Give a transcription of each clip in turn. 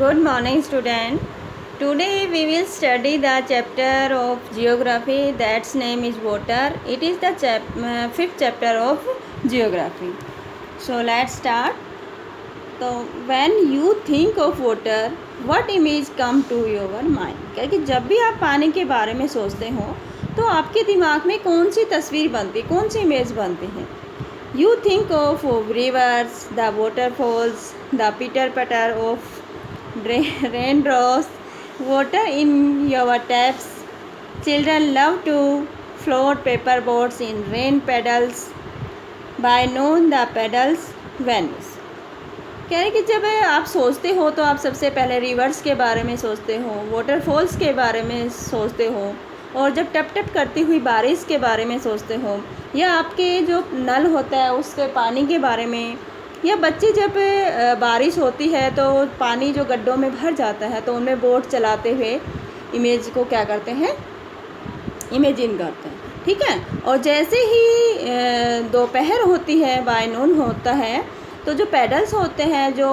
Good morning, student. Today we will study the chapter of geography that's name is water. It is the fifth chapter of geography. So let's start. तो when you think of water, what image come to your mind? क्योंकि जब भी आप पानी के बारे में सोचते हो तो आपके दिमाग में कौन सी तस्वीर बनती, कौन सी इमेज बनती है? You think of rivers, the waterfalls, the pitter-patter of raindrops, water in your taps. Children love to float paper boats in rain puddles. By noon the puddles vanish. कह रहे कि जब आप सोचते हो तो आप सबसे पहले रिवर्स के बारे में सोचते हो, वाटरफॉल्स के बारे में सोचते हो, और जब टप टप करती हुई बारिश के बारे में सोचते हो, या आपके जो नल होता है उसके पानी के बारे में, या बच्चे जब बारिश होती है तो पानी जो गड्ढों में भर जाता है तो उनमें बोट चलाते हुए इमेज को क्या करते हैं, इमेजिन करते हैं। ठीक है। और जैसे ही दोपहर होती है, बाय नून होता है, तो जो पैडल्स होते हैं, जो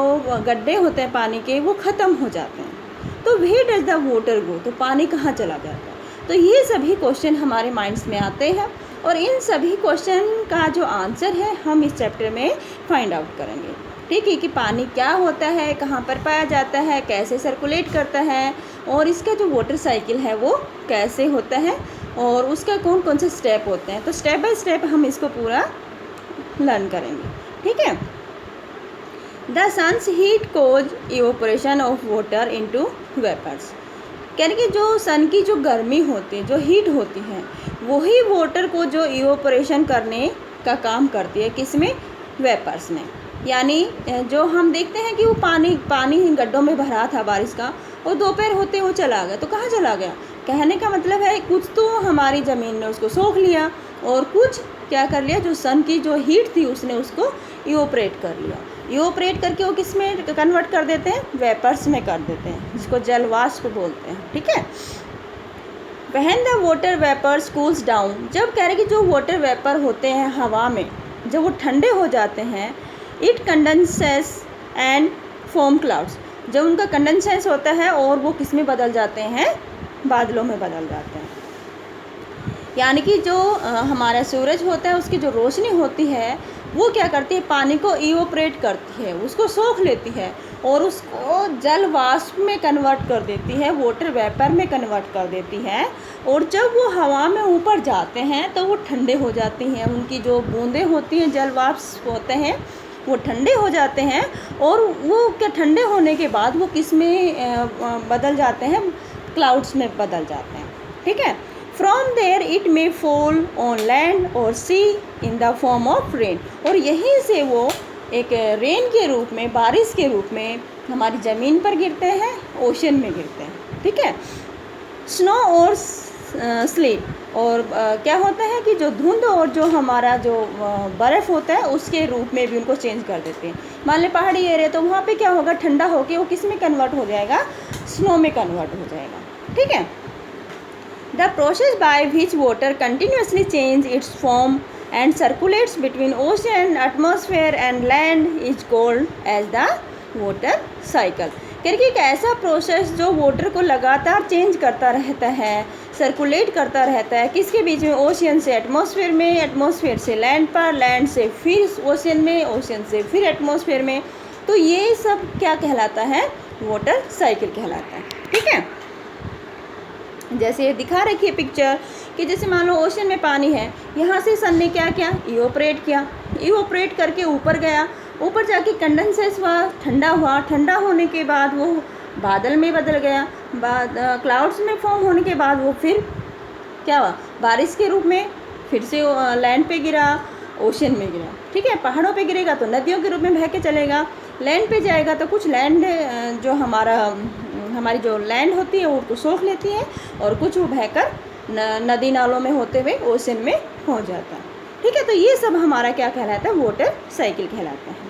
गड्ढे होते हैं पानी के, वो ख़त्म हो जाते हैं। तो where does the water go, तो पानी कहाँ चला जाता है? तो ये सभी क्वेश्चन हमारे माइंड्स में आते हैं और इन सभी क्वेश्चन का जो आंसर है हम इस चैप्टर में फाइंड आउट करेंगे। ठीक है, कि पानी क्या होता है, कहाँ पर पाया जाता है, कैसे सर्कुलेट करता है, और इसका जो वाटर साइकिल है वो कैसे होता है, और उसका कौन कौन से स्टेप होते हैं। तो स्टेप बाय स्टेप हम इसको पूरा लर्न करेंगे। ठीक है। The sun's heat causes evaporation of water into vapours. यानी कि जो सन की जो गर्मी होती है, जो हीट होती है, वही वाटर को जो इवोपरेशन करने का काम करती है, किसमें? वेपर्स में। यानी जो हम देखते हैं कि वो पानी गड्ढों में भरा था बारिश का, और दोपहर होते वो चला गया। तो कहाँ चला गया? कहने का मतलब है कुछ तो हमारी ज़मीन ने उसको सोख लिया, और कुछ क्या कर लिया, जो सन की जो हीट थी उसने उसको इवोपरेट कर लिया। इवोपरेट करके वो किस में कन्वर्ट कर देते हैं? वेपर्स में कर देते हैं, जिसको जलवाष्प बोलते हैं। ठीक है। When the water vapours cools down, जब कह रहे कि जो वाटर वेपर होते हैं हवा में, जब वो ठंडे हो जाते हैं, it condenses and form clouds, जब उनका कंडेंसेंस होता है और वो किस में बदल जाते हैं? बादलों में बदल जाते हैं। यानी कि जो हमारा सूरज होता है उसकी जो रोशनी होती है वो क्या करती है? पानी को इवोपरेट करती है, उसको सोख लेती है और उसको जल वाष्प में कन्वर्ट कर देती है, वाटर वेपर में कन्वर्ट कर देती है। और जब वो हवा में ऊपर जाते हैं तो वो ठंडे हो जाते हैं, उनकी जो बूंदें होती हैं, जल वाष्प होते हैं, वो ठंडे हो जाते हैं। और वो क्या ठंडे होने के बाद वो किस में बदल जाते हैं? क्लाउड्स में बदल जाते हैं। ठीक है। From there it may fall on land और sea in the form of rain, और यहीं से वो एक रेन के रूप में, बारिश के रूप में हमारी ज़मीन पर गिरते हैं, ओशन में गिरते हैं। ठीक है। स्नो और स्लीप, और क्या होता है कि जो धुंध और जो हमारा जो बर्फ़ होता है उसके रूप में भी उनको चेंज कर देते हैं। मान लें पहाड़ी एरिया, तो वहाँ पे क्या होगा? ठंडा होके वो किस में कन्वर्ट हो जाएगा? स्नो में कन्वर्ट हो जाएगा। ठीक है। The process by which water continuously changes its form and circulates between ocean, atmosphere and land is called as the water cycle। क्योंकि एक ऐसा प्रोसेस जो वाटर को लगातार चेंज करता रहता है, सर्कुलेट करता रहता है, किसके बीच में? ओशियन से एटमॉस्फेयर में, एटमॉस्फेयर से लैंड पर, लैंड से फिर ओशियन में, ओशियन से फिर एटमॉस्फेयर में। तो ये सब क्या कहलाता है? वाटर साइकिल कहलाता है। ठीक है। जैसे ये दिखा रखी है पिक्चर कि जैसे मान लो ओशन में पानी है, यहाँ से सन ने क्या किया? इवोपरेट किया, इवोपरेट करके ऊपर गया, ऊपर जाके कंडेंसेस हुआ, ठंडा हुआ, ठंडा होने के बाद वो बादल में बदल गया, क्लाउड्स में फॉर्म होने के बाद वो फिर क्या हुआ? बारिश के रूप में फिर से लैंड पे गिरा, ओशन में गिरा। ठीक है। पहाड़ों पे गिरेगा तो नदियों के रूप में बह के चलेगा, लैंड पे जाएगा तो कुछ लैंड जो हमारी जो लैंड होती है वो उसको सोख लेती है, और कुछ वो बहकर नदी नालों में होते हुए ओशन में पहुंच जाता है। ठीक है। तो ये सब हमारा क्या कहलाता है? वाटर साइकिल कहलाता है।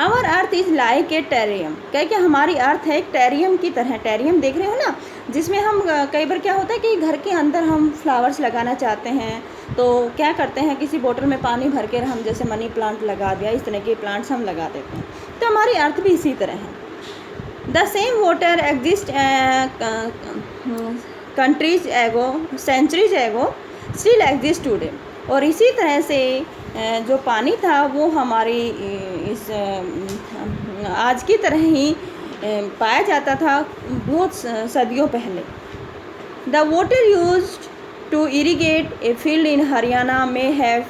Our earth is like a terrarium, क्या कि हमारी अर्थ है एक टेरियम की तरह। टेरियम देख रहे हो ना, जिसमें हम कई बार क्या होता है कि घर के अंदर हम फ्लावर्स लगाना चाहते हैं, तो क्या करते हैं, किसी बोतल में पानी भर के हम जैसे मनी प्लांट लगा दिया, इस तरह के प्लांट्स हम लगा देते हैं। तो हमारी अर्थ भी इसी तरह है। The same water exist countries एगो, सेंचुरीज एगो, स्टिल एग्जिस्ट टूडे। और इसी तरह से जो पानी था वो हमारी इस आज की तरह ही पाया जाता था बहुत सदियों पहले। The water used to irrigate a field in Haryana में have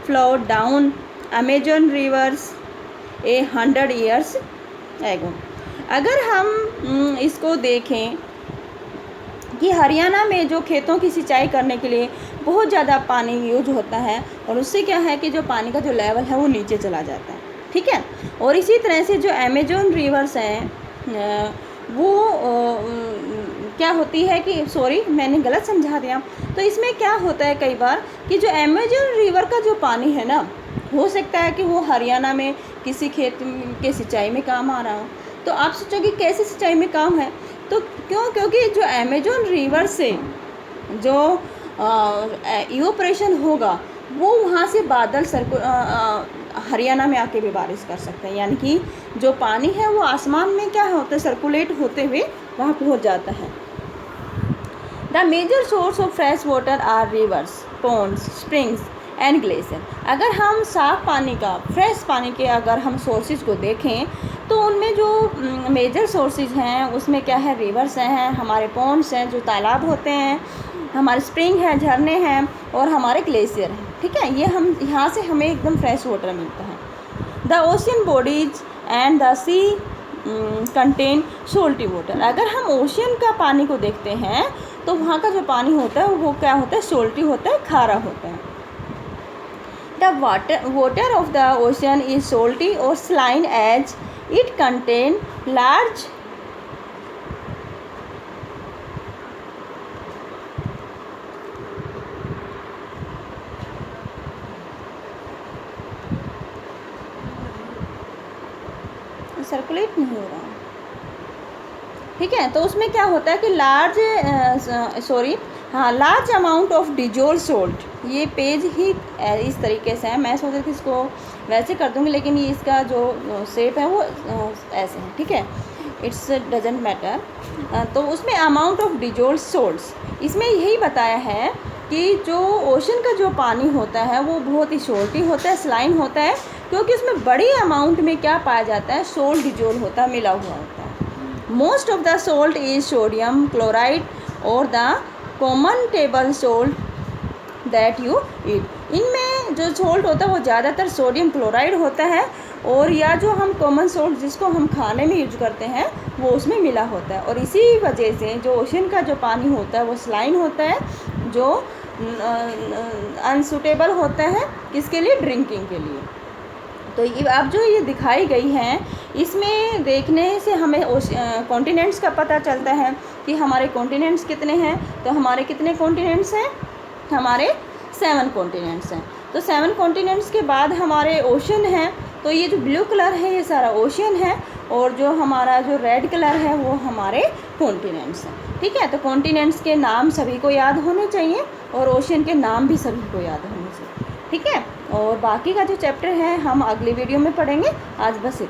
flowed down Amazon rivers 100 years एगो। अगर हम इसको देखें कि हरियाणा में जो खेतों की सिंचाई करने के लिए बहुत ज़्यादा पानी यूज होता है और उससे क्या है कि जो पानी का जो लेवल है वो नीचे चला जाता है, ठीक है। और इसी तरह से जो अमेजोन रिवर्स हैं वो क्या होती है कि सॉरी मैंने गलत समझा दिया। तो इसमें क्या होता है कई बार कि जो अमेजोन रिवर का जो पानी है ना, हो सकता है कि वो हरियाणा में किसी खेत के सिंचाई में काम आ रहा हो। तो आप सोचोगे कैसे सिंचाई में काम है, तो क्योंकि जो अमेजोन रिवर से जो इवोपरेशन होगा वो वहाँ से बादल हरियाणा में आके भी बारिश कर सकते हैं, यानी कि जो पानी है वो आसमान में क्या होता है सर्कुलेट होते हुए वहाँ पहुँच जाता है। The major source of fresh water are rivers, ponds, springs and glacier. अगर हम साफ पानी का, फ्रेश पानी के अगर हम सोर्सेज को देखें तो उनमें जो मेजर सोर्सेज हैं उसमें क्या है, रिवर्स हैं, हमारे पॉन्ड्स हैं जो तालाब होते हैं, हमारे स्प्रिंग है, झरने हैं, और हमारे ग्लेशियर हैं, ठीक है। ये हम यहाँ से हमें एकदम फ्रेश वाटर मिलता है। The ocean bodies and the sea contain salty water. अगर हम ओशियन का पानी को देखते हैं तो वहाँ का जो पानी होता है वो क्या होता है, सोल्टी होता है, खारा होता है। The water of the ocean is salty और saline as it contain large circulate नहीं हो रहा, ठीक है। तो उसमें क्या होता है कि large amount of dissolved salt. ये पेज ही इस तरीके से है, मैं सोच रही थी इसको वैसे कर दूँगी लेकिन ये इसका जो शेप है वो ऐसे है, ठीक है। It's doesn't matter. तो उसमें अमाउंट ऑफ डिजोल्ड सोल्ट्स, इसमें यही बताया है कि जो ओशन का जो पानी होता है वो बहुत ही सोल्टी होता है, स्लाइन होता है, क्योंकि उसमें बड़ी अमाउंट में क्या पाया जाता है, सोल्ट डिजोल होता है, मिला हुआ होता है। Most of the salt is sodium chloride और the common table salt that you eat. इनमें जो सोल्ट होता है वो ज़्यादातर सोडियम क्लोराइड होता है, और या जो हम कॉमन सोल्ट जिसको हम खाने में यूज करते हैं वो उसमें मिला होता है। और इसी वजह से जो ओशन का जो पानी होता है वो स्लाइन होता है, जो अनसूटेबल होता है किसके लिए, ड्रिंकिंग के लिए। तो ये अब जो ये दिखाई गई हैं इसमें देखने से हमें कॉन्टिनेंट्स का पता चलता है कि हमारे कॉन्टिनेंट्स कितने हैं। तो हमारे कितने कॉन्टिनेंट्स हैं, हमारे 7 कॉन्टिनेंट्स हैं। तो 7 कॉन्टिनेंट्स के बाद हमारे ओशन हैं। तो ये जो ब्लू कलर है ये सारा ओशन है, और जो हमारा जो रेड कलर है वो हमारे कॉन्टिनेंट्स हैं, ठीक है। तो कॉन्टिनेंट्स के नाम सभी को याद होने चाहिए और ओशन के नाम भी सभी को याद होने चाहिए, ठीक है। और बाकी का जो चैप्टर है हम अगली वीडियो में पढ़ेंगे। आज बस